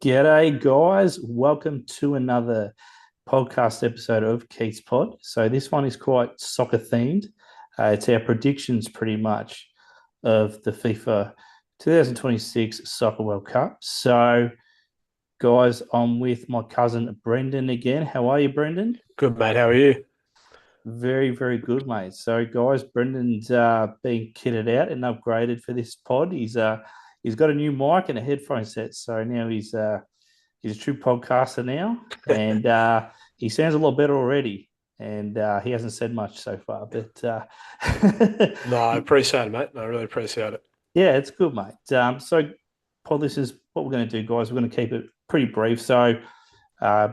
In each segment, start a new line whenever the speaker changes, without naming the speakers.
G'day, guys. Welcome to another podcast episode of Keith's Pod. So, this one is quite soccer themed. It's our predictions pretty much of the FIFA 2026 Soccer World Cup. So, guys, I'm with my cousin Brendan again. How are you, Brendan?
Good, mate. How are you?
Very, very good, mate. So, guys, Brendan's been kitted out and upgraded for this pod. He's got a new mic and a headphone set, so now he's a true podcaster now, and he sounds a lot better already. And he hasn't said much so far, but
No, I appreciate it, mate. I really appreciate it.
yeah, it's good, mate. So, Paul, this is what we're going to do, guys. We're going to keep it pretty brief. So, uh,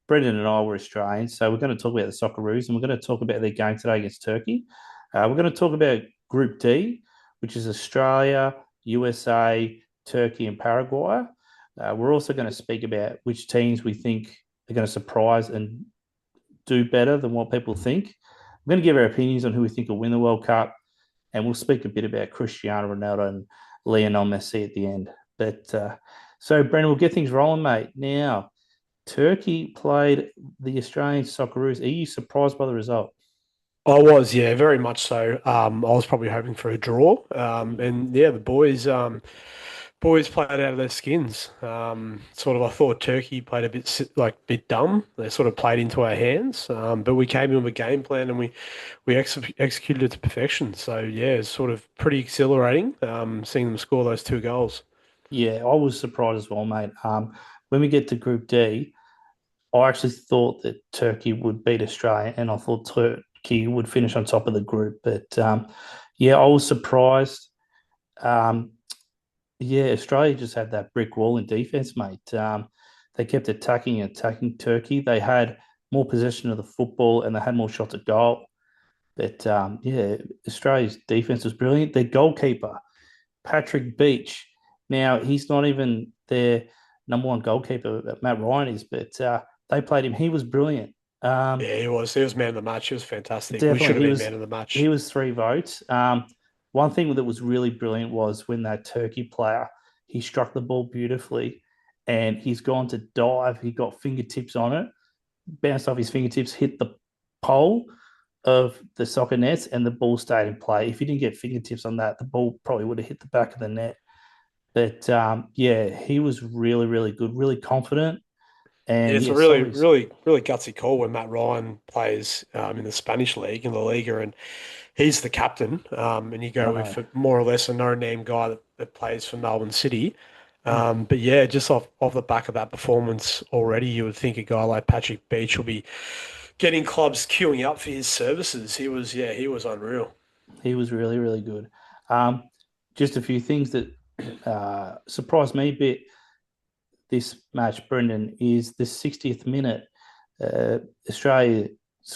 Brendan and I were Australians, so we're going to talk about the Socceroos, and we're going to talk about their game today against Turkey. We're going to talk about Group D, which is Australia, USA, Turkey, and Paraguay. We're also going to speak about which teams we think are going to surprise and do better than what people think. We're going to give our opinions on who we think will win the World Cup, and we'll speak a bit about Cristiano Ronaldo and Lionel Messi at the end. So, Brendan, we'll get things rolling, mate. Now, Turkey played the Australian Socceroos. Are you surprised by the result?
I was, yeah, very much so. I was probably hoping for a draw. And yeah, the boys played out of their skins. Sort of, I thought Turkey played a bit bit dumb. They sort of played into our hands. But we came in with a game plan and we executed it to perfection. So yeah, it's sort of pretty exhilarating. Seeing them score those two goals.
Yeah, I was surprised as well, mate. When we get to Group D, I actually thought that Turkey would beat Australia, and I thought Turkey would finish on top of the group. But yeah, I was surprised. Um, yeah, Australia just had that brick wall in defence, mate. They kept attacking Turkey. They had more possession of the football and they had more shots at goal. But yeah, Australia's defence was brilliant. Their goalkeeper, Patrick Beach. Now, he's not even their number one goalkeeper, Matt Ryan is, but they played him. He was brilliant. Um,
Yeah, he was. He was man of the match. He was fantastic. We should
Definitely,
have been man of the
he
match.
was three votes. One thing that was really brilliant was when that Turkey player he struck the ball beautifully, and he's gone to dive. He got fingertips on it, bounced off his fingertips, hit the pole of the soccer nets, and the ball stayed in play. If he didn't get fingertips on that, the ball probably would have hit the back of the net. But yeah, he was really, really good, really confident,
Yeah,
and
it's
yeah,
a
so
really,
was
really, really gutsy call when Matt Ryan plays in the Spanish league in La Liga, and he's the captain. And you
I
go
know.
with more or less a no-name guy that plays for Melbourne City.
Mm.
But yeah, just off the back of that performance already, you would think a guy like Patrick Beach will be getting clubs queuing up for his services. He was unreal.
He was really, really good. Um, just a few things that surprised me a bit this match, Brendan, is the 60th minute. Uh, Australia's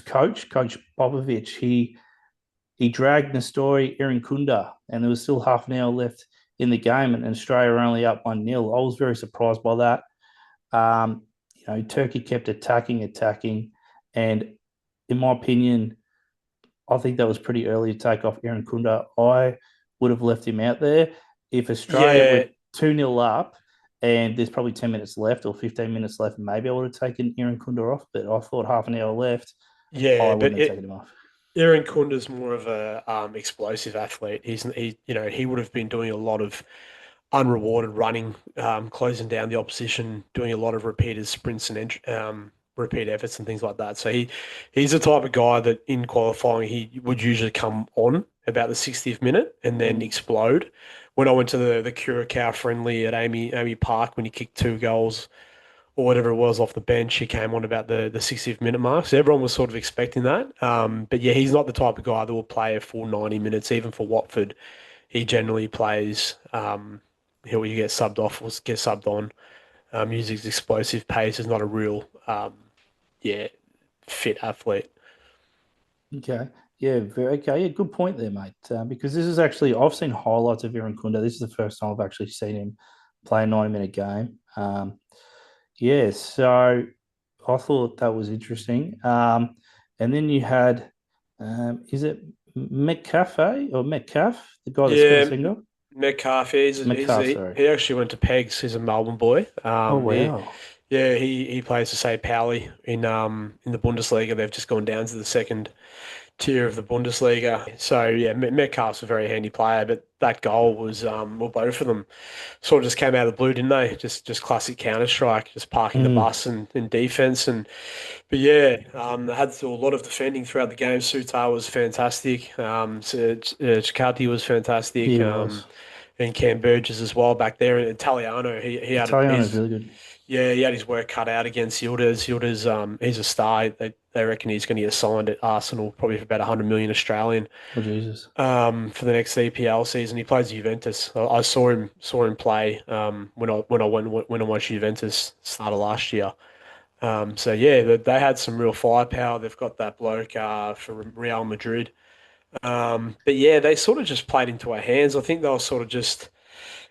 Coach Popovich, he dragged Nestori Irinkunda, and there was still half an hour left in the game, and Australia were only up 1-0. I was very surprised by that. Turkey kept attacking, and in my opinion, I think that was pretty early to take off Aaron Kunda. I would have left him out there. If Australia were
Yeah,
2-0 up and there's probably 10 minutes left or 15 minutes left, maybe I would have taken Aaron Kunda off, but I thought half an hour left, I
yeah, but
wouldn't have taken him off.
Aaron Kunda's more of a explosive athlete. He would have been doing a lot of unrewarded running, closing down the opposition, doing a lot of repeated sprints and repeat efforts and things like that. So he's the type of guy that in qualifying he would usually come on about the 60th minute and then
Mm.
explode. When I went to the Curacao friendly at Amy Park when he kicked two goals or whatever it was off the bench, he came on about the 60th minute mark. So everyone was sort of expecting that. But yeah, he's not the type of guy that will play a full 90 minutes, even for Watford. He generally plays, he'll you get subbed off or get subbed on. Using his explosive pace is not a real, yeah, fit athlete.
Okay. Yeah, very okay. Yeah, good point there, mate. Because this is actually I've seen highlights of Aaron Kunda. This is the first time I've actually seen him play a 90-minute game. Yeah, so I thought that was interesting. And then you had, is it Metcalfe or Metcalf, the guy that scored the
Yeah,
single?
Metcalf,
Metcalf, sorry.
he actually went to Pegs. He's a Melbourne boy.
Oh wow.
Yeah, he plays for St. Pauli in the Bundesliga. They've just gone down to the second tier of the Bundesliga. So yeah, Metcalf's a very handy player, but that goal was well, both of them sort of just came out of the blue, didn't they? Just classic Counter Strike, just parking the
Mm,
bus and in defense. And but yeah, they had to do a lot of defending throughout the game. Sutar was fantastic. Chikati was fantastic.
he was.
And Cam Burgess as well back there. And Italiano, he had
Italiano's
his
really good.
yeah, he had his work cut out against Yildiz. Yildiz, he's a star. They reckon he's going to get signed at Arsenal probably for about 100 million Australian
Oh Jesus.
for the next EPL season. He plays Juventus. I saw him play when I watched Juventus start of last year. So yeah, they had some real firepower. They've got that bloke for Real Madrid. But yeah, they sort of just played into our hands. I think they were sort of just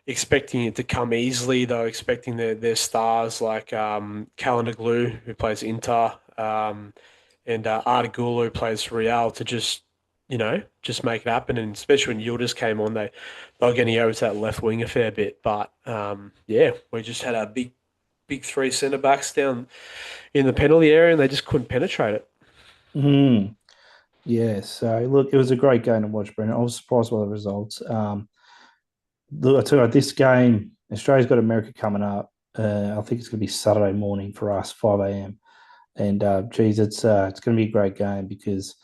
expecting it to come easily. They were expecting their stars like Calhanoglu, who plays Inter, and Arda who plays Real, to just just make it happen. And especially when Yildiz came on, they were getting over to that left wing a fair bit. But yeah, we just had our big three centre backs down in the penalty area, and they just couldn't penetrate it.
Mm, yeah. So look, it was a great game to watch, Brendan. I was surprised by the results. Look, I tell you what, this game, Australia's got America coming up. I think it's going to be Saturday morning for us, 5 a.m. And geez, it's going to be a great game because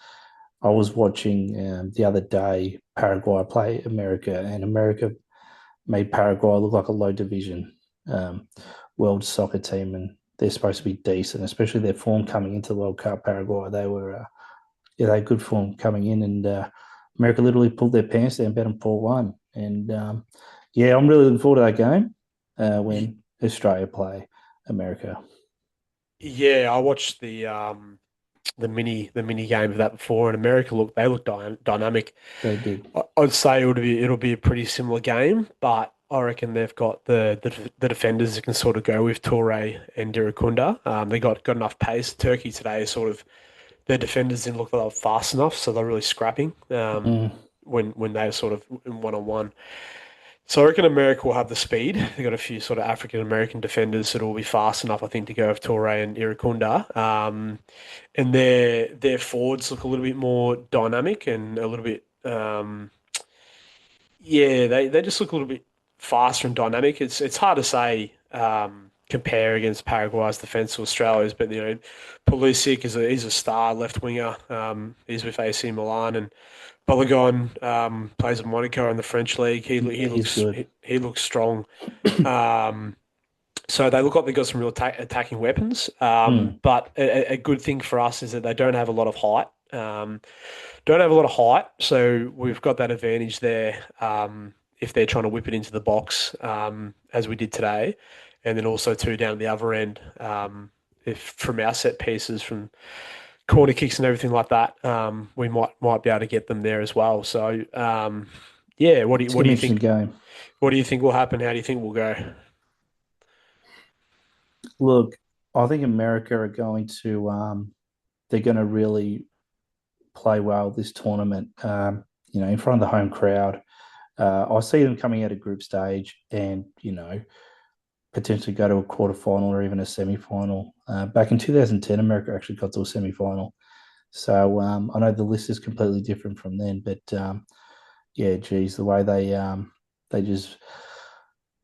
I was watching the other day Paraguay play America, and America made Paraguay look like a low division world soccer team, and they're supposed to be decent, especially their form coming into the World Cup. Paraguay, they were yeah, they had good form coming in, and America literally pulled their pants down, bet them 4-1, and yeah, I'm really looking forward to that game
Y-
when Australia play America.
Yeah, I watched the mini game of that before, and America they look dynamic.
They did.
I'd say it'll be a pretty similar game, but I reckon they've got the defenders that can sort of go with Toure and Dirikunda. They got enough pace. Turkey today sort of their defenders didn't look like they were fast enough, so they're really scrapping
Mm,
when they're sort of in one on one. So I reckon America will have the speed. They've got a few sort of African American defenders that will be fast enough, I think, to go with Toure and Irukunda. And their forwards look a little bit more dynamic and a little bit yeah, they just look a little bit faster and dynamic. It's hard to say compare against Paraguay's defence to Australia's, but Pulisic is a star left winger. He's with AC Milan, and Balogun plays at Monaco in the French league.
yeah, he's good.
He looks strong. Um, so they look like they've got some real attacking weapons.
Mm,
But a good thing for us is that they don't have a lot of height. Don't have a lot of height, so we've got that advantage there. If they're trying to whip it into the box, as we did today, and then also too down the other end, if from our set pieces, from corner kicks and everything like that, we might be able to get them there as well. So yeah,
it's gonna be an interesting game.
what do you think will happen? How do you think we'll go?
Look, I think America are going to they're going to really play well this tournament. In front of the home crowd. I see them coming out of group stage and potentially go to a quarter final or even a semi final. Back in 2010, America actually got to a semi final. So I know the list is completely different from then, but yeah, geez, the way they just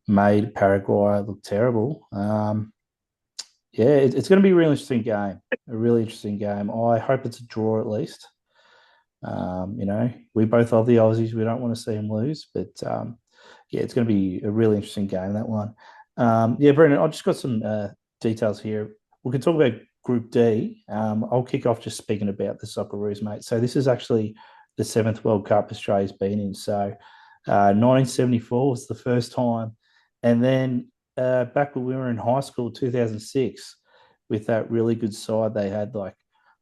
made Paraguay look terrible. Yeah, it's going to be a really interesting game. A really interesting game. I hope it's a draw at least. We both love the Aussies. We don't want to see them lose, but yeah, it's going to be a really interesting game, that one. Yeah, Brendan, I've just got some details here. We can talk about Group D. I'll kick off just speaking about the Socceroos, mate. So this is actually the seventh World Cup Australia's been in. So 1974 was the first time. And then back when we were in high school, 2006, with that really good side, they had like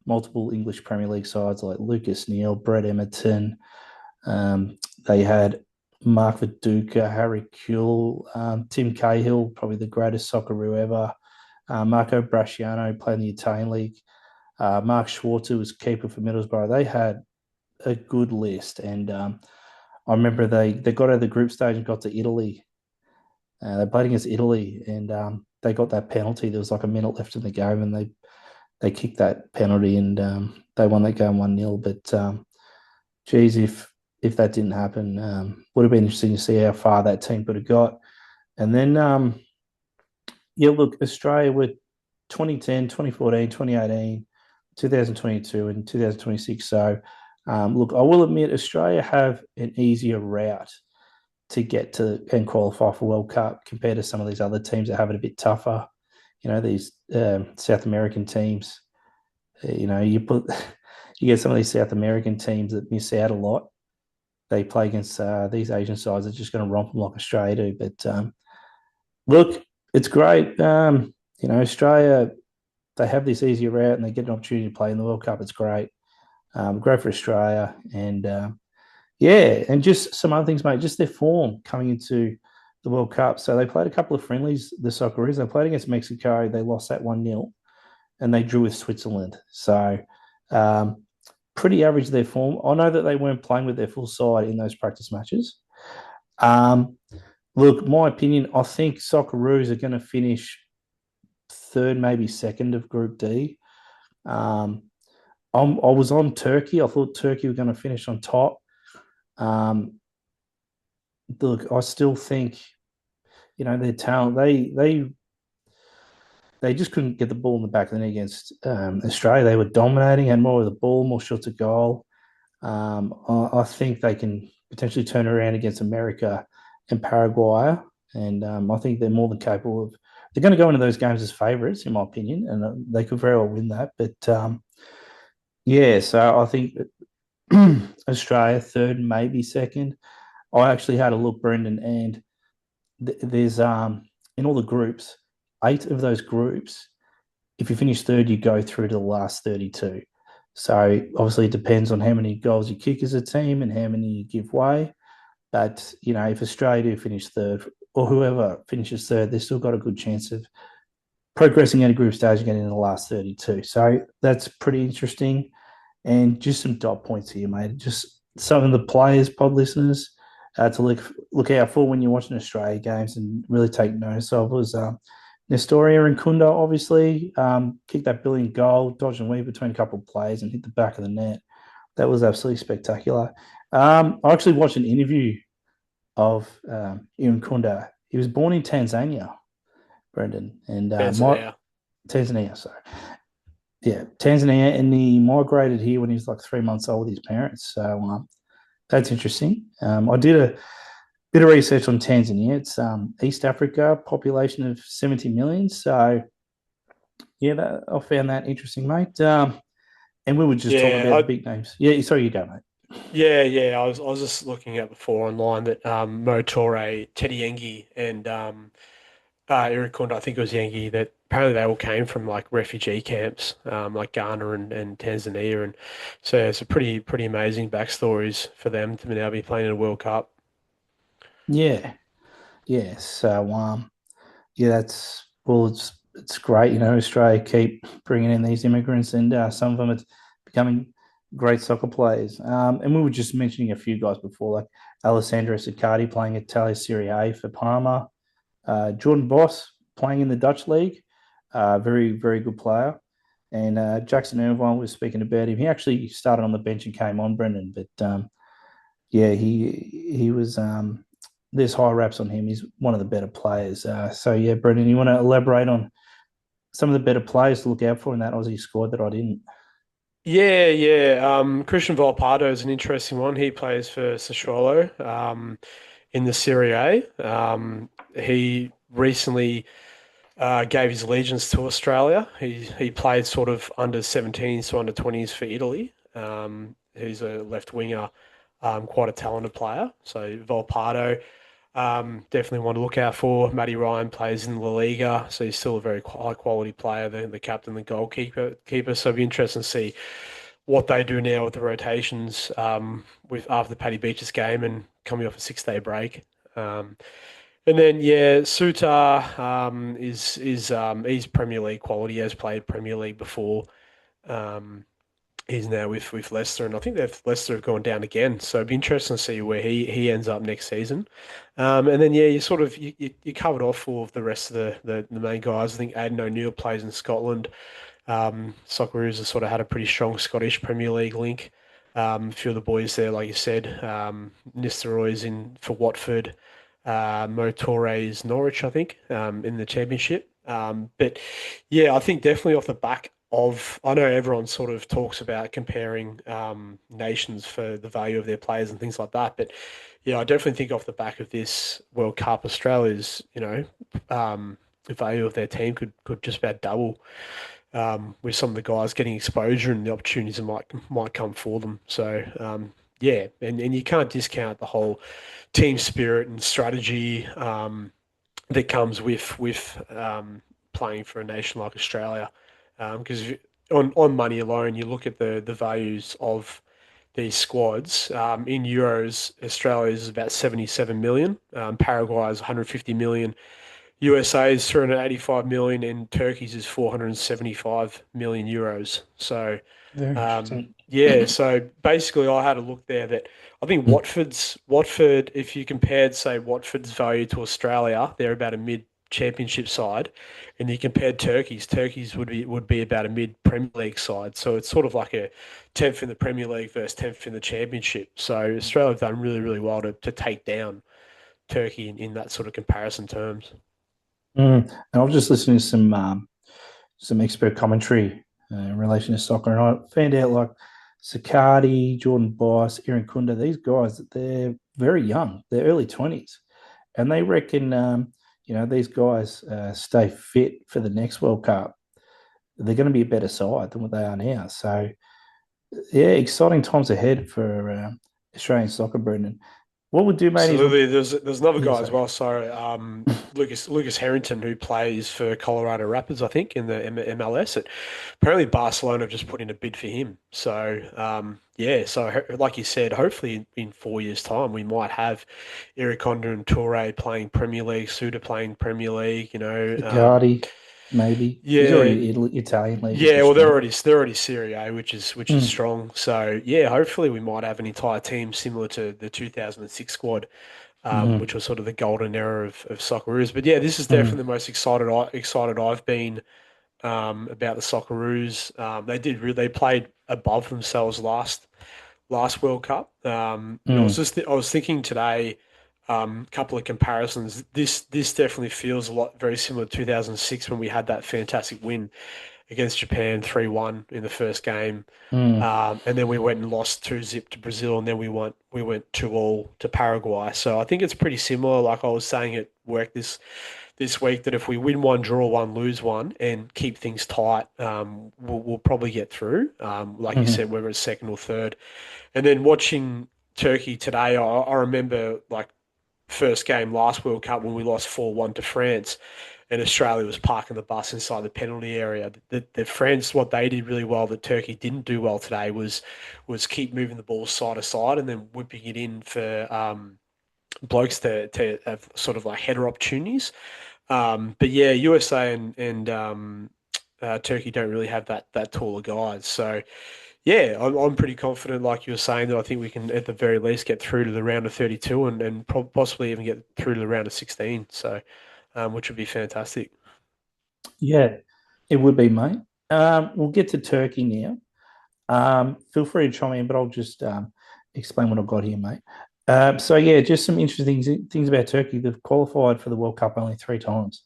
multiple English Premier League sides like Lucas Neal, Brett Emerton. They had Mark Viduka, Harry Kuehl, Tim Cahill, probably the greatest Socceroo ever. Marco Brasciano played in the Italian League. Mark Schwarzer was keeper for Middlesbrough. They had a good list, and I remember they got out of the group stage and got to Italy. They played against Italy, and they got that penalty. There was like a minute left in the game, and they kicked that penalty, and they won that game 1-0. But geez, if that didn't happen, would have been interesting to see how far that team could have got. And then yeah, look, Australia were 2010, 2014, 2018, 2022, and 2026. So, look, I will admit Australia have an easier route to get to and qualify for World Cup compared to some of these other teams that have it a bit tougher. These South American teams. You put you get some of these South American teams that miss out a lot. They play against these Asian sides that are just going to romp them like Australia do. But look, it's great. Australia, they have this easier route and they get an opportunity to play in the World Cup. It's great. Great for Australia. And yeah, and just some other things, mate, just their form coming into the World Cup. So they played a couple of friendlies, the Socceroos. They played against Mexico. They lost that 1-0 and they drew with Switzerland. So um, pretty average their form. I know that they weren't playing with their full side in those practice matches. Um, Look, my opinion, I think Socceroos are going to finish third, maybe second of Group D. Um, I was on Turkey. I thought Turkey were going to finish on top. Um, Look, I still think their talent. They just couldn't get the ball in the back of the net against Australia. They were dominating, had more of the ball, more shots at goal. I think they can potentially turn around against America and Paraguay, and I think they're more than capable of. They're going to go into those games as favourites, in my opinion, and they could very well win that. But yeah, so I think Australia third, maybe second. I actually had a look, Brendan, and there's in all the groups, 8 of those groups. If you finish third, you go through to the last 32. So obviously, it depends on how many goals you kick as a team and how many you give away. But if Australia do finish third, or whoever finishes third, they've still got a good chance of progressing out of group stage and getting in the last 32. So that's pretty interesting. And just some dot points here, mate. Just some of the players, pod listeners, to look out for when you're watching Australia games and really take notice of was Nestoria and Kunda, obviously, kicked that brilliant goal, dodge and weave between a couple of players and hit the back of the net. That was absolutely spectacular. I actually watched an interview of Ian Kunda. He was born in Tanzania, Brendan, and
Tanzania.
Tanzania, sorry. Yeah, Tanzania, and he migrated here when he was like 3 months old with his parents. So that's interesting. I did a bit of research on Tanzania. It's East Africa, population of 70 million. So yeah, I found that interesting, mate. And we were just talking
Yeah,
about the big names. Yeah, sorry, you go, mate.
yeah. I was just looking at before online that Mo Torre, Teddy Yengi, and Eric Kunda, I think it was Yengi, that apparently they all came from like refugee camps, like Ghana and Tanzania, and so it's a pretty amazing backstories for them to now be playing in a World Cup.
Yeah, yeah. So yeah, that's well, it's great. Australia keep bringing in these immigrants, and some of them are becoming great soccer players. And we were just mentioning a few guys before, like Alessandro Siccardi playing Italia Serie A for Parma, Jordan Boss playing in the Dutch league, very very good player. And Jackson Irvine was speaking about him. He actually started on the bench and came on, Brendan, but yeah, he was. There's high raps on him. He's one of the better players. So yeah, Brendan, you want to elaborate on some of the better players to look out for in that Aussie squad that I didn't?
Yeah. Christian Volpato is an interesting one. He plays for Sassuolo in the Serie A. He recently gave his allegiance to Australia. He played sort of under 17s to under 20s for Italy. He's a left winger, quite a talented player. So Volpato, definitely one to look out for. Matty Ryan plays in La Liga, so he's still a very high quality player. The captain, the goalkeeper. So it'll be interesting to see what they do now with the rotations with after the Paddy Beaches game and coming off a 6 day break. And then yeah, Sutar is he's Premier League quality. He has played Premier League before. Um, He's now with Leicester, and I think Leicester have gone down again. So it'd be interesting to see where he ends up next season. And then yeah, you sort of you covered off all of the rest of the main guys. I think Aidan O'Neill plays in Scotland. Socceroos has sort of had a pretty strong Scottish Premier League link. A few of the boys there, like you said, Nistelrooy's in for Watford, Mo Torre's Norwich, I think, in the Championship. But yeah, I think definitely off the back of, I know everyone sort of talks about comparing nations for the value of their players and things like that, but yeah, I definitely think off the back of this World Cup, Australia's, the value of their team could just about double with some of the guys getting exposure and the opportunities that might come for them. So yeah, and you can't discount the whole team spirit and strategy that comes with playing for a nation like Australia. Because on money alone, you look at the values of these squads. In euros, Australia is about 77 million. Paraguay is 150 million. USA is 385 million and Turkey's is 475 million euros. So,
Very interesting.
yeah, so basically I had a look there that I think Watford, if you compared, say, Watford's value to Australia, they're about a mid-championship side, and you compared Turkey's would be about a mid-Premier League side. So it's sort of like a 10th in the Premier League versus 10th in the Championship. So Australia have done really, really well to take down Turkey in that sort of comparison terms.
And I was just listening to some expert commentary in relation to soccer, and I found out like Sakati, Jordan Bice, Aaron Kunda, these guys, they're very young, they're early 20s, and they reckon, these guys stay fit for the next World Cup. They're going to be a better side than what they are now. So, yeah, exciting times ahead for Australian soccer, Brendan. What we'll do, mate, is
Absolutely. There's another
yeah,
guy as
sorry.
well. So Lucas Harrington, who plays for Colorado Rapids, I think, in the MLS. Apparently Barcelona have just put in a bid for him. So yeah. So like you said, hopefully in 4 years' time we might have Eric Condor and Toure playing Premier League, Suter playing Premier League.
Icardi, maybe. He's
Yeah,
already Italian league, which
yeah,
is
well, they're
strong.
already they're already Serie A, which is
Mm,
strong. So yeah, hopefully we might have an entire team similar to the 2006 squad, which
mm,
was sort of the golden era of Socceroos. But yeah, this is definitely
mm,
the most excited I've been about the Socceroos. They played above themselves last World Cup. And
mm,
I was thinking today, couple of comparisons. This definitely feels a lot very similar to 2006 when we had that fantastic win against Japan 3-1 in the first game.
mm.
And then we went and lost 2-0 to Brazil, and then we went 2-2 to Paraguay. So I think it's pretty similar. Like I was saying at work this week, that if we win one, draw one, lose one, and keep things tight, we'll probably get through. Like you said,
Mm.
whether it's second or third. And then watching Turkey today, I remember like first game last World Cup when we lost 4-1 to France and Australia was parking the bus inside the penalty area. The France, what they did really well that Turkey didn't do well today was keep moving the ball side to side and then whipping it in for blokes to have sort of like header opportunities. But yeah, USA and Turkey don't really have that taller guys. So yeah, I'm pretty confident, like you were saying, that I think we can at the very least get through to the round of 32 and possibly even get through to the round of 16. So, which would be fantastic.
Yeah, it would be, mate. We'll get to Turkey now. Feel free to chime in, but I'll just explain what I've got here, mate. So yeah, just some interesting things about Turkey. They've qualified for the World Cup only three times.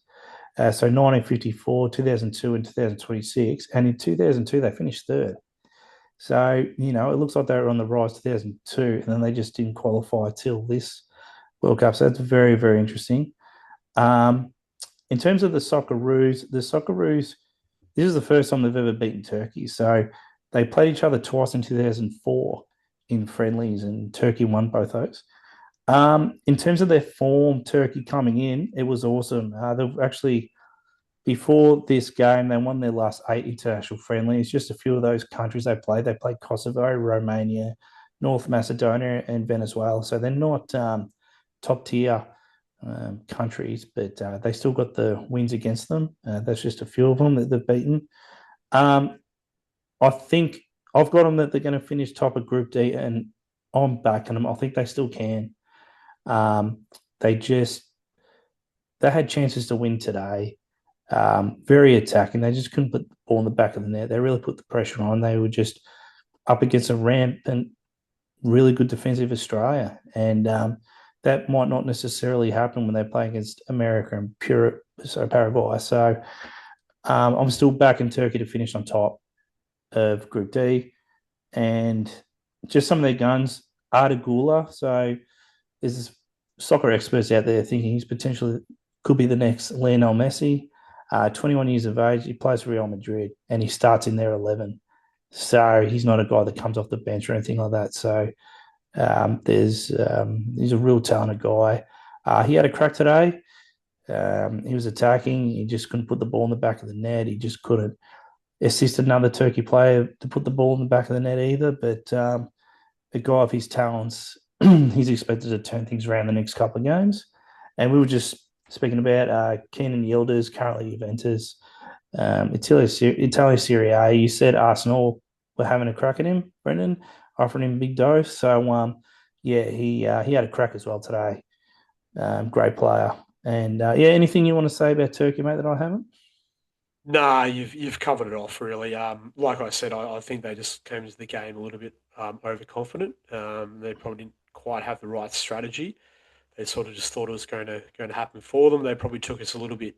So 1954, 2002, and 2026. And in 2002, they finished third. So, it looks like they were on the rise 2002, and then they just didn't qualify till this World Cup. So that's very, very interesting. Um, in terms of the Socceroos, this is the first time they've ever beaten Turkey. So they played each other twice in 2004 in friendlies, and Turkey won both those. In terms of their form, Turkey coming in, it was awesome. They've actually, before this game, they won their last eight international friendlies. Just a few of those countries they played. They played Kosovo, Romania, North Macedonia, and Venezuela. So they're not top tier countries, but they still got the wins against them. That's just a few of them that they've beaten. Um, I think I've got them that they're going to finish top of Group D, and I'm backing them. I think they still can. Um, they just they had chances to win today. Very attacking. They just couldn't put the ball in the back of the net. They really put the pressure on. They were just up against a rampant, really good defensive Australia, and that might not necessarily happen when they play against America and Paraguay. So I'm still backing Turkey to finish on top of Group D, and just some of their guns. Arda Gula. So there's soccer experts out there thinking he's potentially could be the next Lionel Messi. 21 years of age, he plays for Real Madrid, and he starts in their 11. So he's not a guy that comes off the bench or anything like that. So he's a real talented guy. He had a crack today. He was attacking. He just couldn't put the ball in the back of the net. He just couldn't assist another Turkey player to put the ball in the back of the net either. But a guy of his talents, he's expected to turn things around the next couple of games. And we were just speaking about Keenan Yildiz, currently Juventus, Italia Serie A. You said Arsenal were having a crack at him, Brendan, offering him a big dose. So, yeah, he had a crack as well today. Great player. And yeah, anything you want to say about Turkey, mate, that I haven't?
Nah, you've covered it off really. Like I said, I think they just came into the game a little bit overconfident. They probably didn't quite have the right strategy. They sort of just thought it was going to happen for them. They probably took us a little bit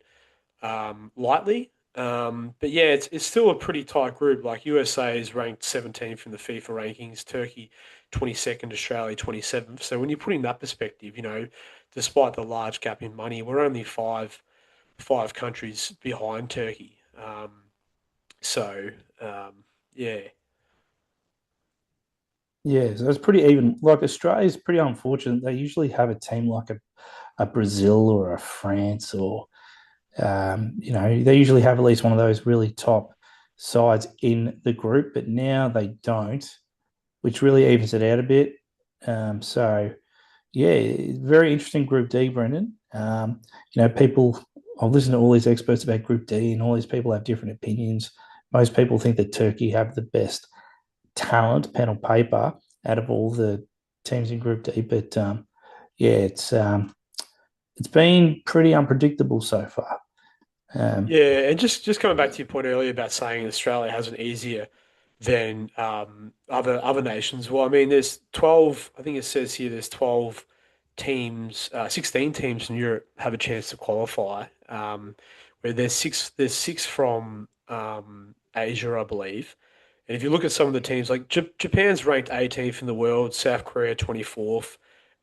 lightly. But yeah, it's still a pretty tight group. Like USA is ranked 17th in the FIFA rankings, Turkey 22nd, Australia 27th. So when you put in that perspective, despite the large gap in money, we're only five countries behind Turkey. So yeah,
Yeah, so it's pretty even. Like Australia's pretty unfortunate. They usually have a team like a Brazil or a France or they usually have at least one of those really top sides in the group, but now they don't, which really evens it out a bit. So yeah, very interesting Group D, Brendan. People. I've listened to all these experts about Group D, and all these people have different opinions. Most people think that Turkey have the best talent, pen on paper, out of all the teams in Group D. But yeah, it's been pretty unpredictable so far. Um,
yeah, and just coming back to your point earlier about saying Australia has it easier than other nations. Well, I mean, there's 12. I think it says here there's 12 teams, 16 teams in Europe have a chance to qualify. Where there's six from Asia, I believe. And if you look at some of the teams, like Japan's ranked 18th in the world, South Korea 24th,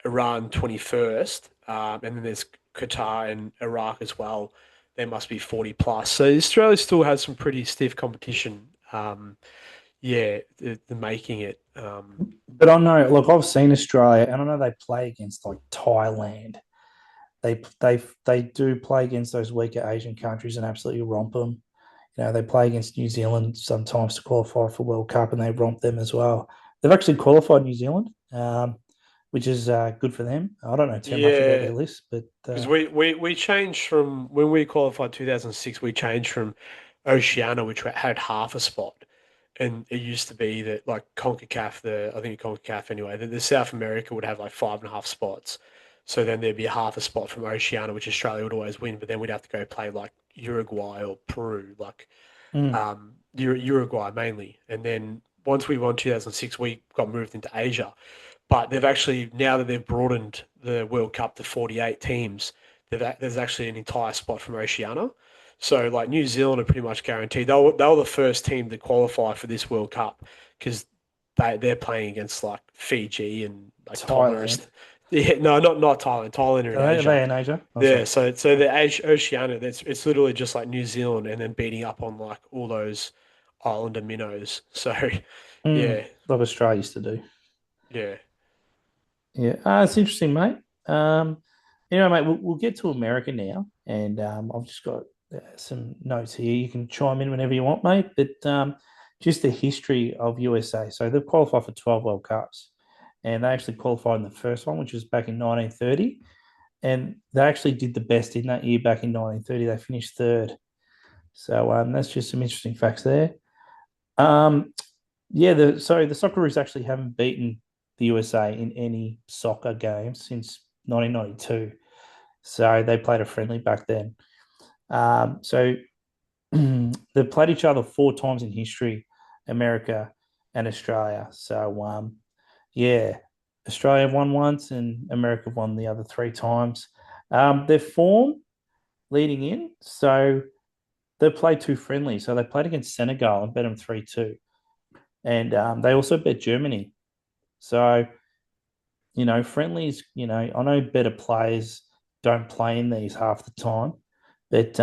Iran 21st, and then there's Qatar and Iraq as well. They must be 40 plus. So Australia still has some pretty stiff competition. Yeah, the making it.
but I know, look, I've seen Australia, and I know they play against like Thailand. They do play against those weaker Asian countries and absolutely romp them. They play against New Zealand sometimes to qualify for World Cup, and they romp them as well. They've actually qualified New Zealand, which is good for them. I don't know too much about
Yeah,
their list, but
because we changed from when we qualified 2006, we changed from Oceania, which had half a spot. And it used to be that like CONCACAF, I think CONCACAF anyway, the South America would have like 5.5 spots. So then there'd be a half a spot from Oceania, which Australia would always win, but then we'd have to go play like Uruguay or Peru, like
mm,
Uruguay mainly. And then once we won 2006, we got moved into Asia. But they've actually, now that they've broadened the World Cup to 48 teams, there's actually an entire spot from Oceania. So, like New Zealand are pretty much guaranteed. They were the first team to qualify for this World Cup because they're playing against like Fiji and like Tonga.
Thailand.
Yeah, no, not Thailand. Thailand are in
Are
Asia.
they in Asia? Oh,
Yeah,
sorry.
so the Oceania, it's literally just like New Zealand and then beating up on like all those islander minnows. So, yeah,
Like Australia used to do.
yeah.
Yeah, it's interesting, mate. Mate, we'll get to America now, and I've just got some notes here. You can chime in whenever you want, mate. But just the history of USA. So they've qualified for 12 World Cups, and they actually qualified in the first one, which was back in 1930, and they actually did the best in that year back in 1930. They finished third. So that's just some interesting facts there. Um, Yeah, the Socceroos actually haven't beaten the USA in any soccer game since 1992. So they played a friendly back then. So they've played each other four times in history, America and Australia. So yeah, Australia won once and America won the other three times. Their form leading in, so they played two friendlies. So they played against Senegal and beat them 3-2. And they also beat Germany. So, friendlies, I know better players don't play in these half the time, but,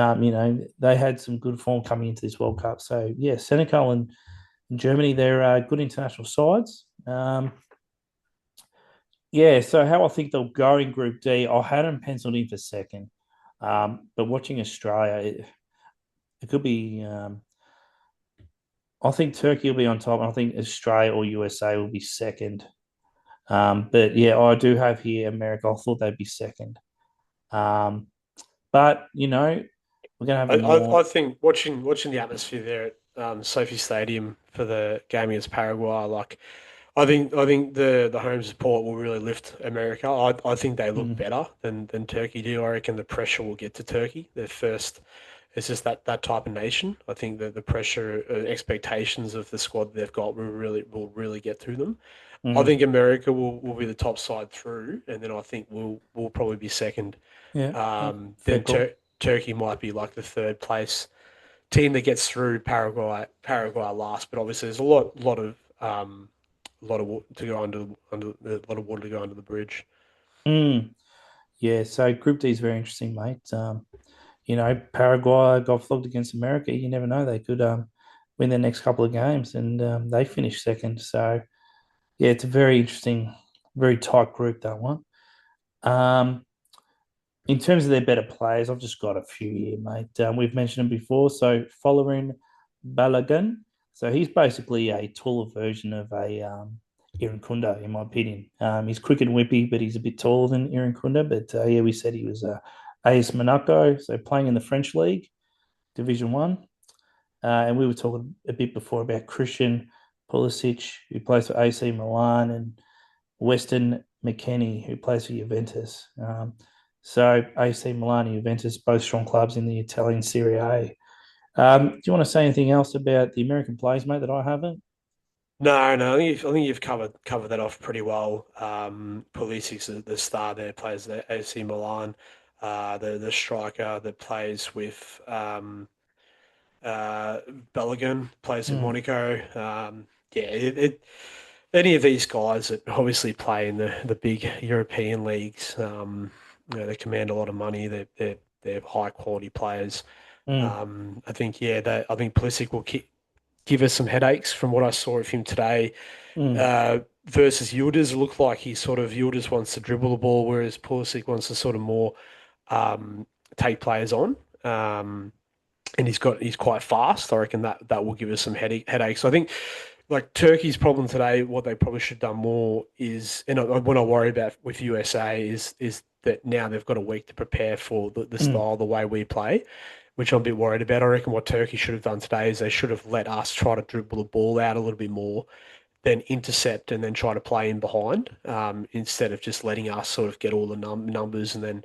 they had some good form coming into this World Cup. So, yeah, Senegal and Germany, they're good international sides. Yeah, so how I think they'll go in Group D, I had them penciled in for second. But watching Australia, it could be. I think Turkey will be on top, and I think Australia or USA will be second. But yeah, I do have here America. I thought they'd be second. Um, but we're gonna have
I,
a
I, I
more.
think watching the atmosphere there at Sophie Stadium for the game against Paraguay, like I think the home support will really lift America. I think they look
Mm,
better than Turkey do. I reckon the pressure will get to Turkey. They're first. It's just that type of nation. I think that the pressure expectations of the squad they've got will really get to them. I
mm,
think America will be the top side through, and then I think we'll probably be second.
yeah, fair
Then
call.
Turkey might be like the third place team that gets through Paraguay last, but obviously there's a lot of water to go under a lot of water to go under the bridge.
Mm, yeah, so Group D is very interesting, mate. Paraguay got flogged against America. You never know; they could win their next couple of games, and they finished second. So yeah, it's a very interesting, very tight group that one. Um, in terms of their better players, I've just got a few here, mate. We've mentioned them before. So following Balogun, so he's basically a taller version of a Iran Kunda, in my opinion. He's quick and whippy, but he's a bit taller than Iran Kunda. But yeah, we said he was AS Monaco, so playing in the French league, Division One. And we were talking a bit before about Christian Pulisic, who plays for AC Milan, and Weston McKennie, who plays for Juventus. So AC Milan and Juventus, both strong clubs in the Italian Serie A. Do you want to say anything else about the American players, mate, that I haven't?
No, no, I think you've covered that off pretty well. Pulisic's the star there, plays at AC Milan, the striker that plays with uh, Balogun plays in
Mm,
Monaco. Yeah, any of these guys that obviously play in the big European leagues, they command a lot of money. They're high quality players.
mm,
I think Pulisic will give us some headaches from what I saw of him today.
mm,
Versus Yildiz, looked like Yildiz wants to dribble the ball, whereas Pulisic wants to sort of more um, take players on. And he's quite fast. I reckon that will give us some headaches. I think like Turkey's problem today, what they probably should have done more is, and what I worry about with USA is that now they've got a week to prepare for the
mm,
style, the way we play, which I'm a bit worried about. I reckon what Turkey should have done today is they should have let us try to dribble the ball out a little bit more, then intercept and then try to play in behind, instead of just letting us sort of get all the numbers and then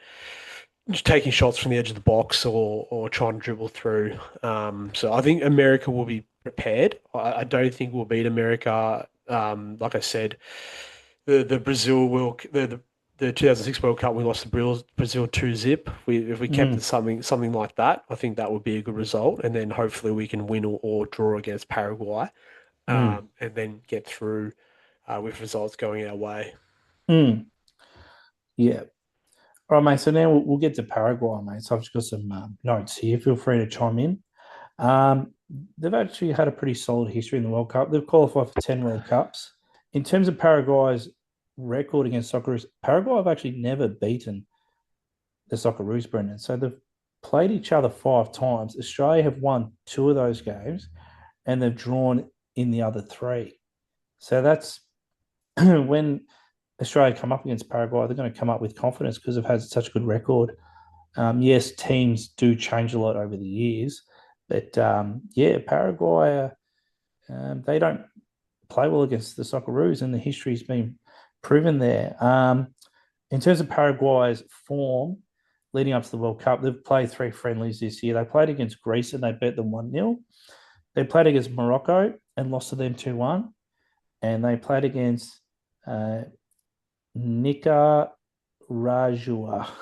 just taking shots from the edge of the box or trying to dribble through. So I think America will be prepared. I don't think we'll beat America. Like I said, the Brazil will the 2006 World Cup we lost to Brazil 2-0. If we kept it
mm,
something like that, I think that would be a good result. And then hopefully we can win or draw against Paraguay,
mm,
and then get through with results going our way.
mm. Yeah. All right, mate. So now we'll get to Paraguay, mate. So I've just got some notes here. Feel free to chime in. Um, they've actually had a pretty solid history in the World Cup. They've qualified for 10 World Cups. In terms of Paraguay's record against Socceroos, Paraguay have actually never beaten the Socceroos, Brendan. So they've played each other five times. Australia have won two of those games and they've drawn in the other three. So that's when Australia come up against Paraguay, they're going to come up with confidence because they've had such a good record. Yes, teams do change a lot over the years, but yeah, Paraguay, they don't. play well against the Socceroos, and the history's been proven there. In terms of Paraguay's form leading up to the World Cup, they've played three friendlies this year. They played against Greece and they beat them 1-0. They played against Morocco and lost to them 2-1. And they played against uh, Nicaragua.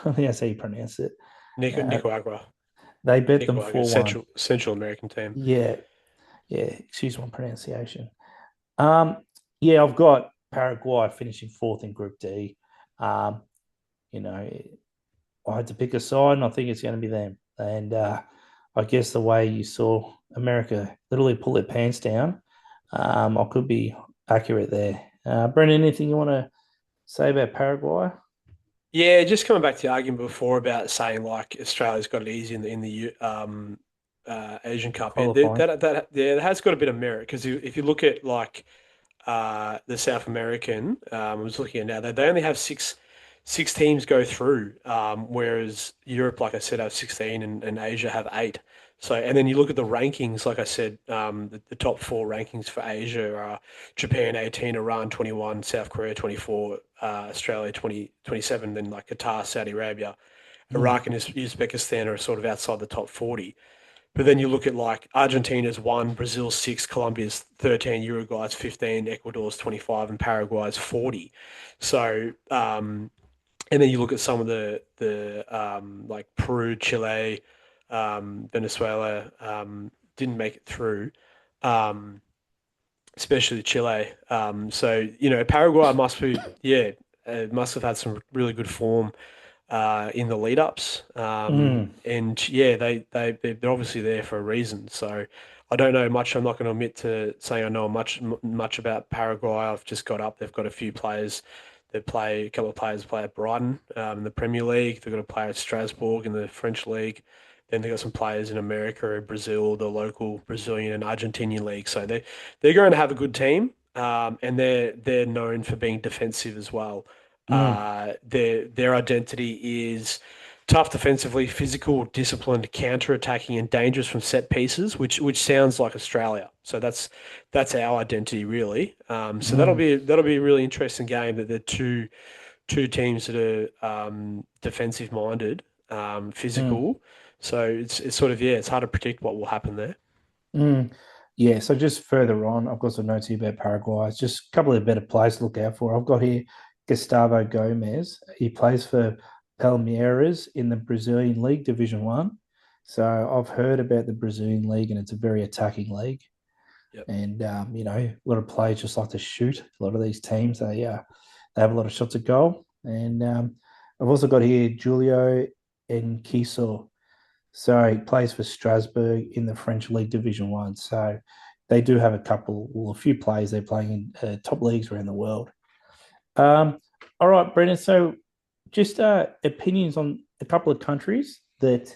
I think that's how you pronounce it. Uh,
Nicaragua,
they beat them
Nicaragua,
4-1.
Central American team.
Yeah, yeah, excuse my pronunciation. Um, yeah, I've got Paraguay finishing fourth in Group D. Um, you know, I had to pick a side, and I think it's going to be them. And I guess the way you saw America literally pull their pants down, I could be accurate there. Brendan, anything you want to say about Paraguay
Yeah, just coming back to the argument before about saying like Australia's got it easy in the Asian Cup, and
qualifying?
yeah, that has got a bit of merit because if you look at like the South American, I was looking at now, they only have six teams go through, whereas Europe, like I said, have 16 and Asia have eight. So, and then you look at the rankings, like I said, the top four rankings for Asia are Japan 18, Iran 21, South Korea 24, Australia 20 27, then like Qatar, Saudi Arabia,
Mm,
Iraq and Uzbekistan are sort of outside the top 40. But then you look at like Argentina's one, Brazil's six, Colombia's 13, Uruguay's 15, Ecuador's 25, and Paraguay's 40. So, and then you look at some of the like Peru, Chile, Venezuela didn't make it through, um, especially Chile. So Paraguay must be must have had some really good form in the lead ups.
mm,
And yeah, they're obviously there for a reason. So I don't know much. I'm not going to admit to saying I know much about Paraguay. I've just got up. They've got a few players that play. A couple of players play at Brighton in the Premier League. They've got a player at Strasbourg in the French league. Then they've got some players in America and Brazil, the local Brazilian and Argentinian league. So they're going to have a good team. And they're known for being defensive as well.
mm,
Their identity is tough defensively, physical, disciplined, counter-attacking, and dangerous from set pieces, which sounds like Australia. So that's our identity really. So
mm,
that'll be a really interesting game. That they're two teams that are defensive minded,
mm,
physical. So it's sort of it's hard to predict what will happen there.
mm. Yeah, so just further on, I've got some notes here about Paraguay. It's just a couple of better players to look out for. I've got here Gustavo Gomez. He plays for Palmeiras in the Brazilian League Division One. So I've heard about the Brazilian League, and it's a very attacking league.
Yep.
And a lot of players just like to shoot. A lot of these teams, they have a lot of shots at goal. And I've also got here Julio Enquiso. So he plays for Strasbourg in the French League Division One. So they do have a few players they're playing in top leagues around the world. Um, all right, Brendan. So just opinions on a couple of countries that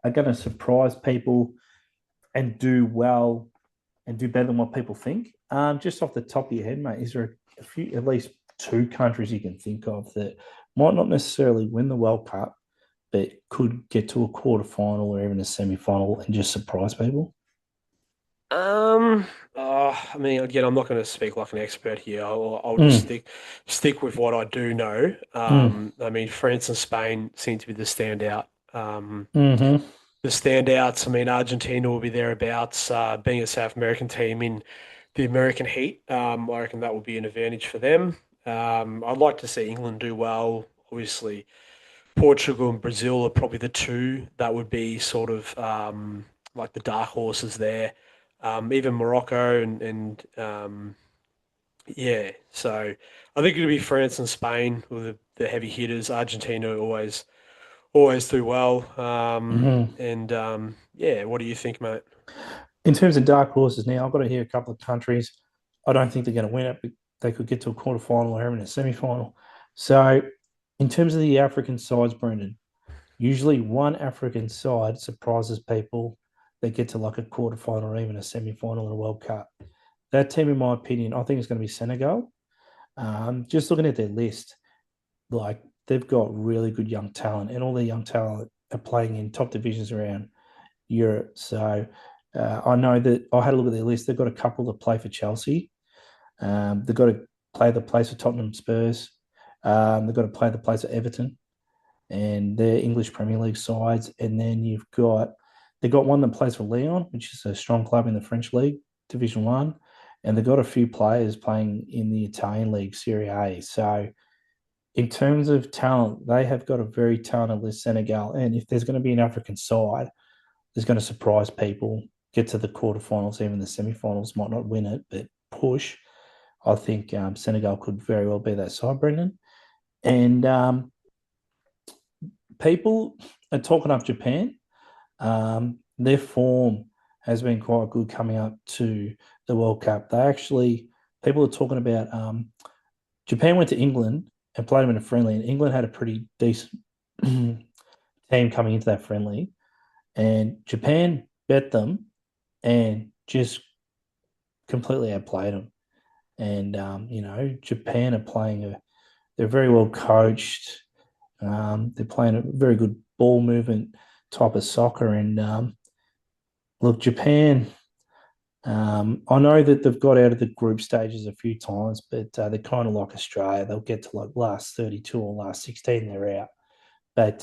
are going to surprise people and do well and do better than what people think. Just off the top of your head, mate, is there at least two countries you can think of that might not necessarily win the World Cup, but could get to a quarter final or even a semi final and just surprise people?
Um, I mean, again, I'm not going to speak like an expert here. I'll just
Mm,
stick with what I do know.
mm,
I mean, France and Spain seem to be the standout.
mm-hmm,
The standouts. I mean, Argentina will be thereabouts. Being a South American team in the American heat, I reckon that will be an advantage for them. I'd like to see England do well. Obviously, Portugal and Brazil are probably the two that would be sort of like the dark horses there. Even Morocco and yeah, so I think it'll be France and Spain with the heavy hitters. Argentina always do well.
mm-hmm.
Yeah, what do you think, mate?
In terms of dark horses now, I've got to hear a couple of countries. I don't think they're going to win it, but they could get to a quarter final or even a semi final. So, in terms of the African sides, Brendan, usually one African side surprises people. They get to like a quarter final or even a semi final in a World Cup. That team, in my opinion, I think is going to be Senegal. Just looking at their list, like they've got really good young talent, and all their young talent are playing in top divisions around Europe. So I know that I had a look at their list. They've got a couple that play for Chelsea. They've got to play the place of Tottenham Spurs. They've got to play the place of Everton and their English Premier League sides. And then they've got one that plays for Lyon, which is a strong club in the French League, Division One. And they've got a few players playing in the Italian League, Serie A. So in terms of talent, they have got a very talented list, Senegal. And if there's going to be an African side, that's going to surprise people, get to the quarterfinals, even the semi-finals, might not win it, but push. I think Senegal could very well be that side, Brendan. And people are talking up Japan. Their form has been quite good coming up to the World Cup. People are talking about Japan went to England and played them in a friendly, and England had a pretty decent team coming into that friendly. And Japan bet them and just completely outplayed them. And Japan are they're very well coached. They're playing a very good ball movement type of soccer. And look, Japan. I know that they've got out of the group stages a few times, but they're kind of like Australia. They'll get to like last 32 or last 16, they're out. But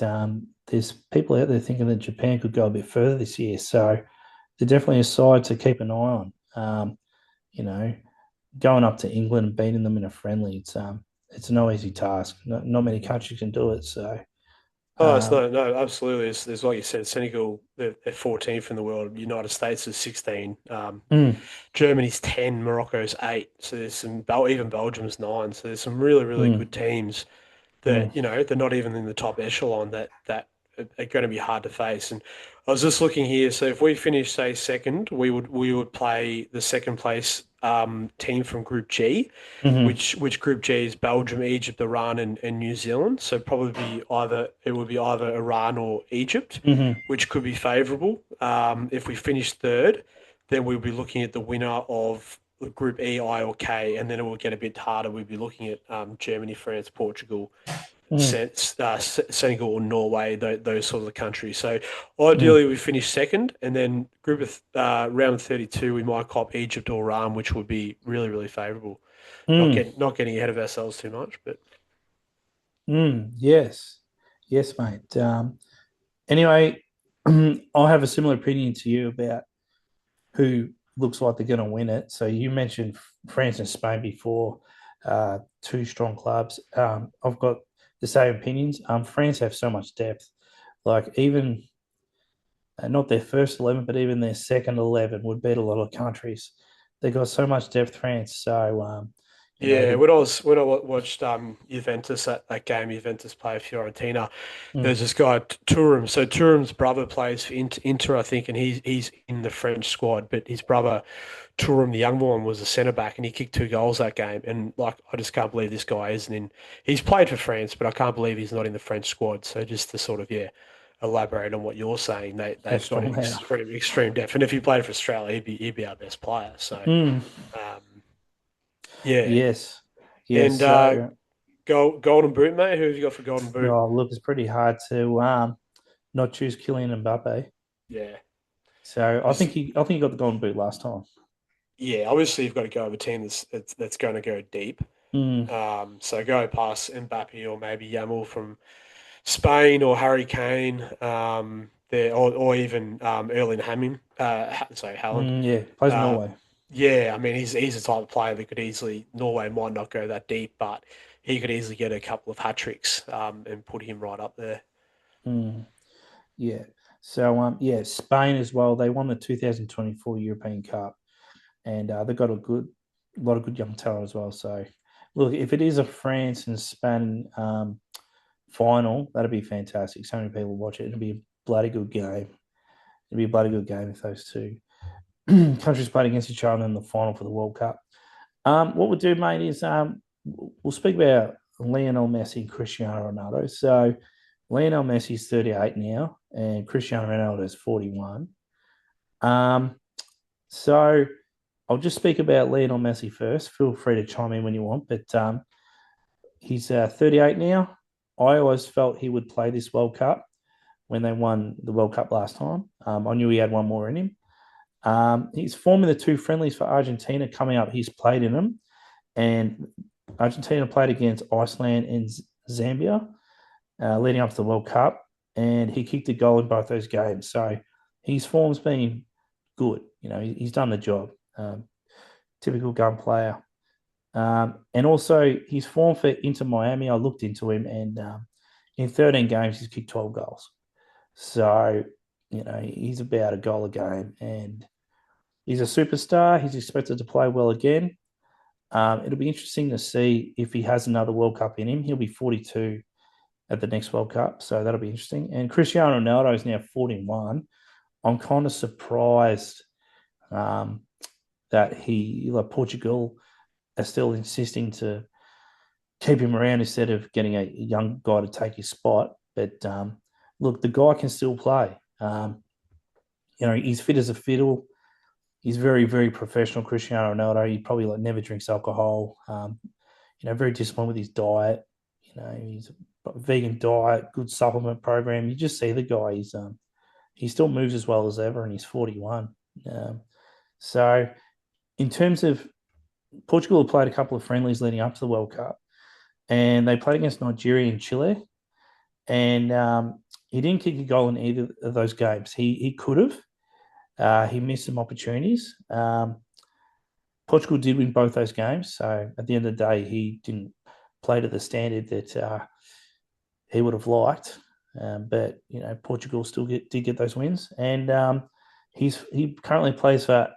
there's people out there thinking that Japan could go a bit further this year. So they're definitely a side to keep an eye on. You know, going up to England and beating them in a friendly, it's no easy task. Not many countries can do it. So
Oh, it's
um,
no, absolutely. There's like you said, Senegal, they're 14th in the world. United States is 16.
mm,
Germany's 10. Morocco's 8. So there's even Belgium's 9. So there's some really, really
mm,
good teams
mm,
that, they're not even in the top echelon that are going to be hard to face. And I was just looking here. So if we finish, say, second, we would play the second place team from Group G,
mm,
which Group G is Belgium, Egypt, Iran, and New Zealand. So probably it would be either Iran or Egypt,
mm,
which could be favourable. If we finish third, then we'll be looking at the winner of Group E, I, or K, and then it will get a bit harder. We'll be looking at Germany, France, Portugal,
mm,
Senegal, or Norway, those sort of countries. So
mm,
ideally, we finish second, and then round of 32, we might cop Egypt or Iran, which would be really, really favourable.
mm,
Not getting ahead of ourselves too much, but
yes, yes, mate. Anyway, I have a similar opinion to you about who looks like they're going to win it. So you mentioned France and Spain before, two strong clubs. I've got the same opinions. France have so much depth. Like even not their first 11, but even their second 11 would beat a lot of countries. They got so much depth, France. So
yeah,
the
when I watched Juventus that game, Juventus play Fiorentina. There's
mm,
this guy Turam. So Turam's brother plays for Inter, I think, and he's in the French squad. But his brother Turam, the younger one, was a centre back, and he kicked 2 goals that game. And like, I just can't believe this guy isn't in. He's played for France, but I can't believe he's not in the French squad. So just to sort of elaborate on what you're saying,
how
they've got
strong they are.
extreme depth. And if he played for Australia, he'd be our best player. So
Mm,
um, yeah.
yes,
And
yes. So
Golden Boot, mate. Who have you got for Golden Boot?
look, it's pretty hard to not choose Kylian Mbappe.
Yeah,
So
because
I think he got the golden boot last time.
yeah, obviously you've got to go with a team that's going to go deep.
Mm,
So go past Mbappe or maybe Yamal from Spain or Harry Kane, there or even Erling Haaland. Sorry, Haaland.
yeah, plays in
Uh,
Norway.
yeah, I mean he's a type of player that could easily Norway might not go that deep, but he could easily get a couple of hat tricks and put him right up there.
Mm, yeah. So yeah, Spain as well. They won the 2024 European Cup, and they've got a lot of good young talent as well. So look, if it is a France and Spain final, that'd be fantastic. So many people watch it. It'd be a bloody good game. It'd be a bloody good game if those two countries played against each other in the final for the World Cup. What we'll do, mate, is we'll speak about Lionel Messi and Cristiano Ronaldo. So Lionel Messi's 38 now, and Cristiano Ronaldo is 41. Um, so I'll just speak about Lionel Messi first. Feel free to chime in when you want, but he's 38 now. I always felt he would play this World Cup when they won the World Cup last time. I knew he had one more in him. He's forming the two friendlies for Argentina coming up. He's played in them. And Argentina played against Iceland and Zambia leading up to the World Cup, and he kicked a goal in both those games. So his form's been good. He's done the job. Typical gun player. And also his form for Inter Miami, I looked into him, and in 13 games, he's kicked 12 goals. So, he's about a goal a game, and he's a superstar. He's expected to play well again. It'll be interesting to see if he has another World Cup in him. He'll be 42 at the next World Cup, so that'll be interesting. And Cristiano Ronaldo is now 41. I'm kind of surprised that Portugal are still insisting to keep him around instead of getting a young guy to take his spot. But look, the guy can still play. He's fit as a fiddle. He's very, very professional. Cristiano Ronaldo. He probably never drinks alcohol. Very disciplined with his diet. He's a vegan diet, good supplement program. You just see the guy. He still moves as well as ever, and he's 41. So, in terms of Portugal, have played a couple of friendlies leading up to the World Cup, and they played against Nigeria and Chile, and he didn't kick a goal in either of those games. He could have. He missed some opportunities. Portugal did win both those games, so at the end of the day, he didn't play to the standard that he would have liked. But Portugal still did get those wins, and he currently plays for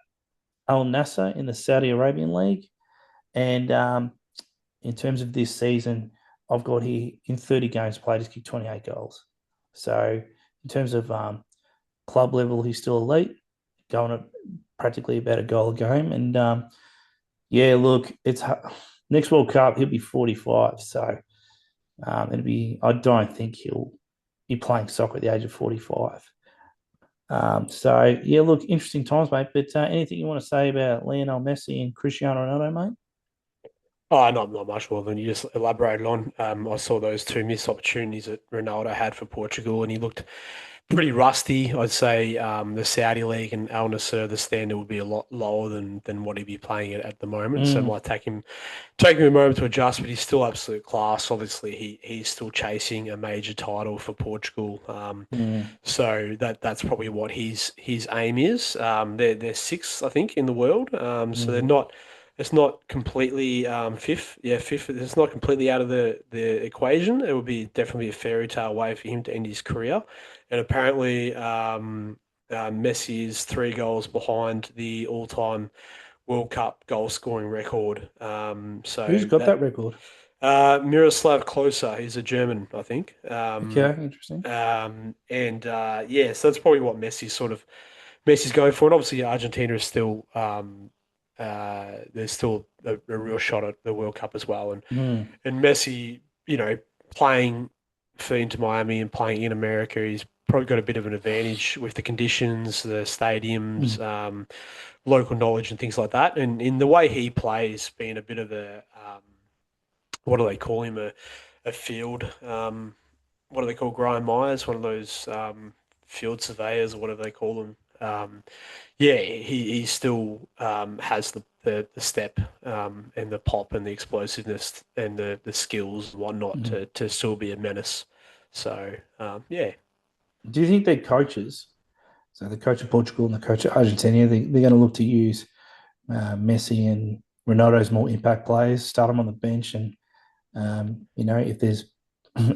Al Nassr in the Saudi Arabian League. And in terms of this season, I've got here in 30 games played, he's kicked 28 goals. So in terms of club level, he's still elite, going at practically about a goal a game. And yeah, look, it's next World Cup, he'll be 45. So I don't think he'll be playing soccer at the age of 45. So yeah, look, interesting times, mate. But anything you want to say about Lionel Messi and Cristiano Ronaldo, mate?
Oh, not much more than you just elaborated on. I saw those two missed opportunities that Ronaldo had for Portugal, and he looked pretty rusty. I'd say the Saudi League and Al Nassr, the standard would be a lot lower than what he'd be playing at the moment. So it
Mm,
might take him a moment to adjust, but he's still absolute class. Obviously, he's still chasing a major title for Portugal.
mm,
So that's probably what his aim is. They're sixth, I think, in the world. So they're
mm.
not. It's not completely fifth. Yeah, fifth. It's not completely out of the equation. It would be definitely a fairy tale way for him to end his career. And apparently, Messi is 3 goals behind the all-time World Cup goal scoring record.
Who's
So
got
that
that record?
Miroslav Klose, he's a German, I think.
Okay, interesting.
And yeah, so that's probably what Messi's going for. And obviously, Argentina is still there's still a real shot at the World Cup as well.
Mm,
And Messi, playing for Inter Miami and playing in America, he's probably got a bit of an advantage with the conditions, the stadiums,
mm,
local knowledge, and things like that. And in the way he plays, being a bit of a what do they call him? A field. What do they call Brian Myers? One of those field surveyors or whatever they call them. Yeah, he still has the step and the pop and the explosiveness and the skills and whatnot
mm.
to still be a menace. So yeah.
Do you think their coaches, so the coach of Portugal and the coach of Argentina, they're going to look to use Messi and Ronaldo as more impact players, start them on the bench, and if there's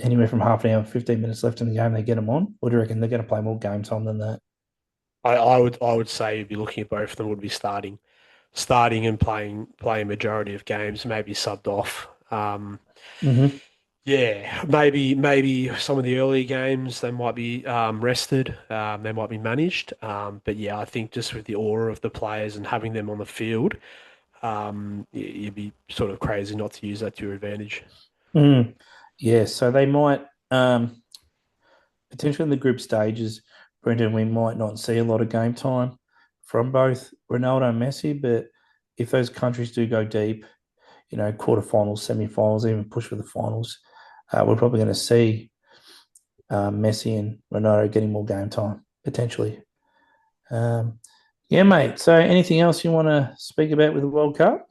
anywhere from half an hour, 15 minutes left in the game, they get them on? Or do you reckon they're going to play more game time than that?
I would say you'd be looking at both of them would be starting and playing majority of games, maybe subbed off.
Mm-hmm.
Yeah, maybe some of the early games they might be rested, they might be managed. But yeah, I think just with the aura of the players and having them on the field, you'd be sort of crazy not to use that to your advantage.
Mm. Yeah, so they might potentially in the group stages, Brendan, we might not see a lot of game time from both Ronaldo and Messi, but if those countries do go deep, quarterfinals, semi-finals, even push for the finals, we're probably going to see Messi and Ronaldo getting more game time potentially. Yeah, mate. So, anything else you want to speak about with the World Cup?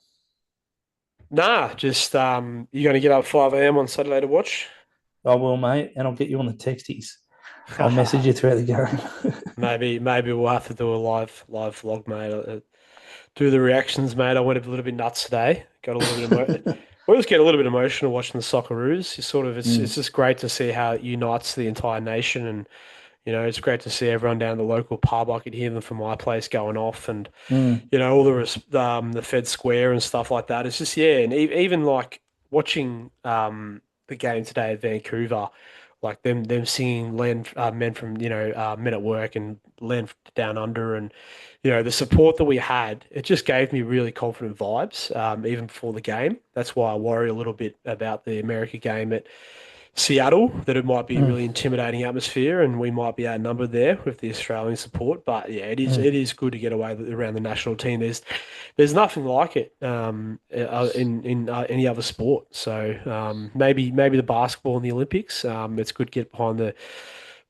Nah, just you're going to get up 5 a.m. on Saturday to watch?
I will, mate, and I'll get you on the texties. I'll message you throughout the game.
Maybe we'll have to do a live vlog, mate. Do the reactions, mate. I went a little bit nuts today. Got a little bit we always get a little bit emotional watching the Socceroos. It's
Mm,
just great to see how it unites the entire nation, and it's great to see everyone down the local pub. I could hear them from my place going off, and
mm,
all the Fed Square and stuff like that. It's just, yeah, and even like watching the game today at Vancouver, like them singing "Land Men from Men at Work" and "Land Down Under," and the support that we had. It just gave me really confident vibes, even before the game. That's why I worry a little bit about the America game at Seattle, that it might be a
mm,
really intimidating atmosphere and we might be outnumbered there with the Australian support. But yeah,
mm.
it is good to get away around the national team. There's nothing like it in any other sport. So maybe the basketball in the Olympics. It's good to get behind
The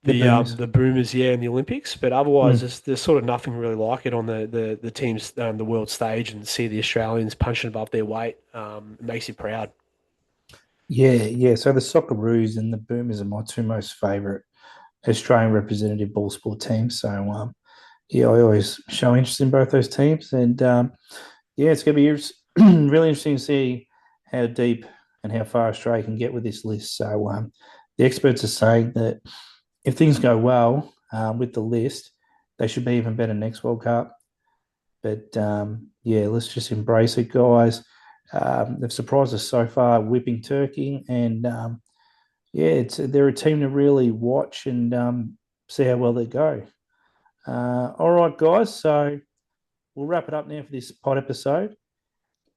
boomers.
the boomers, yeah, in the Olympics. But otherwise,
Mm.
there's sort of nothing really like it on the teams the world stage, and see the Australians punching above their weight. It makes you proud.
Yeah, yeah. So the Socceroos and the Boomers are my two most favourite Australian representative ball sport teams. So yeah, I always show interest in both those teams, and yeah, it's going to be really interesting to see how deep and how far Australia can get with this list. So the experts are saying that if things go well with the list, they should be even better next World Cup. But yeah, let's just embrace it, guys. They've surprised us so far, whipping Turkey, and yeah, they're a team to really watch and see how well they go. All right, guys. So we'll wrap it up now for this pod episode,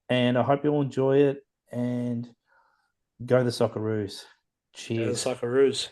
and I hope you all enjoy it and go the Socceroos.
The
Cheers.
Socceroos.